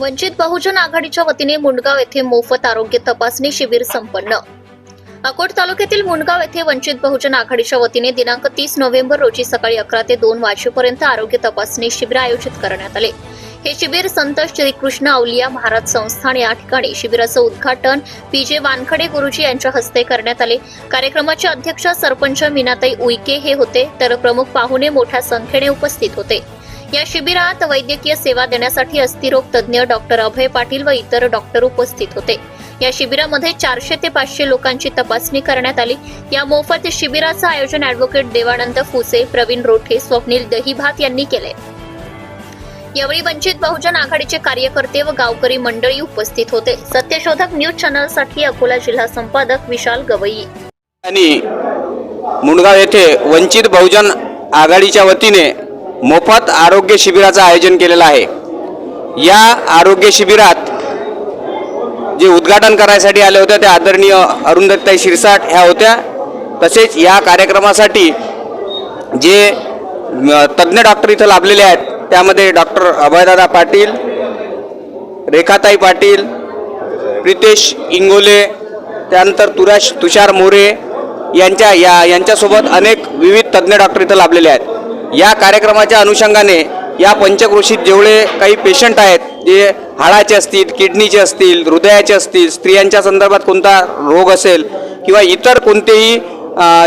वंचित बहुजन आघाडीच्या वतीने मुंडगाव येथे मोफत आरोग्य तपासणी शिबिर संपन्न। अकोट तालुक्यातील मुंडगाव येथे वंचित बहुजन आघाडीच्या वतीने दिनांक 30 नोव्हेंबर रोजी सकाळी 11 ते 2 वाजेपर्यंत आरोग्य तपासणी शिबिर आयोजित करण्यात आले। हे शिबिर संत श्रीकृष्ण अवलिया महाराज संस्थान या ठिकाणी शिबिराचं उद्घाटन पीजे वानखडे गुरुजी यांच्या हस्ते करण्यात आले। कार्यक्रमाचे अध्यक्ष सरपंच मीनाताई उईके हे होते, तर प्रमुख पाहुणे मोठ्या संख्येने उपस्थित होते। या शिबिरात वैद्यकीय सेवा देण्यासाठी अस्थिरोग तज्ञ डॉक्टर अभय पाटील व इतर डॉक्टर उपस्थित होते। या शिबिरामध्ये 400 ते 500 लोकांची तपासणी करण्यात आली। या मोफत शिबिराचं आयोजन ॲडव्होकेट देवानंद फुसे, प्रवीण रोठे, स्वप्नील दहीभात यांनी केले। यावेळी वंचित बहुजन आघाडीचे कार्यकर्ते व गावकरी मंडळी उपस्थित होते। सत्यशोधक न्यूज चॅनलसाठी अकोला जिल्हा संपादक विशाल गवई। आणि मुंडगाव येथे वंचित बहुजन आघाडीच्या वतीने मोफत आरोग्य शिबिराचं आयोजन केलेलं आहे। या आरोग्य शिबिरात जे उद्घाटन करायसाठी आले होते ते आदरणीय अरुंधताई शिरसाट ह्या होत्या। तसेच या कार्यक्रमासाठी जे तज्ञ डॉक्टर इथं लाभलेले आहेत त्यामध्ये डॉक्टर अभयदादा पाटील, रेखाताई पाटील, प्रितेश इंगोले, त्यानंतर तुषार मोरे यांच्यासोबत अनेक विविध तज्ञ डॉक्टर इथं लाभलेले आहेत। या कार्यक्रमाच्या अनुषंगाने या पंचक्रोशीत जेवढे काही पेशंट आहेत, जे हाडाचे असतील, किडनीचे असतील, हृदयाचे असतील, स्त्रियांच्या संदर्भात कोणता रोग असेल किंवा इतर कोणतेही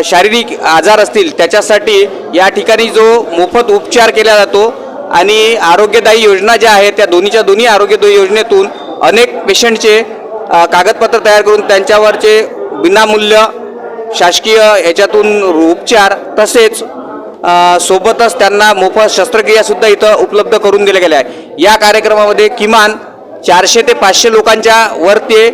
शारीरिक आजार असतील त्याच्यासाठी या ठिकाणी जो मोफत उपचार केला जातो आणि आरोग्यदायी योजना ज्या आहेत त्या दोन्ही आरोग्यदायी योजनेतून अनेक पेशंटचे कागदपत्र तयार करून त्यांच्यावरचे विनामूल्य शासकीय याच्यातून उपचार तसेच सोबतच त्यांना मोफत शस्त्रक्रिया सुद्धा इथं उपलब्ध करून दिल्या गेल्या आहे। या कार्यक्रमामध्ये किमान 400 ते 500 लोकांच्या वरती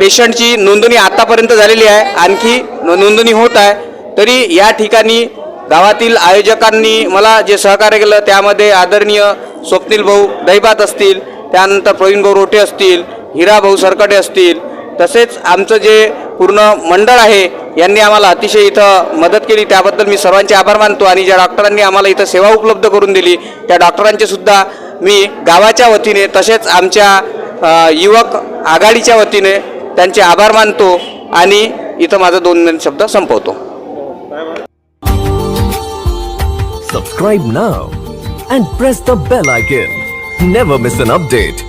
पेशंटची नोंदणी आतापर्यंत झालेली आहे, आणखी नोंदणी होत आहे। तरी या ठिकाणी गावातील आयोजकांनी मला जे सहकार्य केलं त्यामध्ये आदरणीय स्वप्नील भाऊ दहीभात असतील, त्यानंतर प्रवीण भाऊ रोठे असतील, हिरा भाऊ सरकटे असतील, तसेच आमचं जे पूर्ण मंडळ आहे यांनी आम्हाला अतिशय इथं मदत केली, त्याबद्दल मी सर्वांचे आभार मानतो। आणि ज्या डॉक्टरांनी आम्हाला इथं सेवा उपलब्ध करून दिली त्या डॉक्टरांचे सुद्धा मी गावाच्या वतीने तसेच आमच्या युवक आघाडीच्या वतीने त्यांचे आभार मानतो आणि इथं माझा 2 शब्द संपवतो। Subscribe now and press the bell icon. Never miss an update.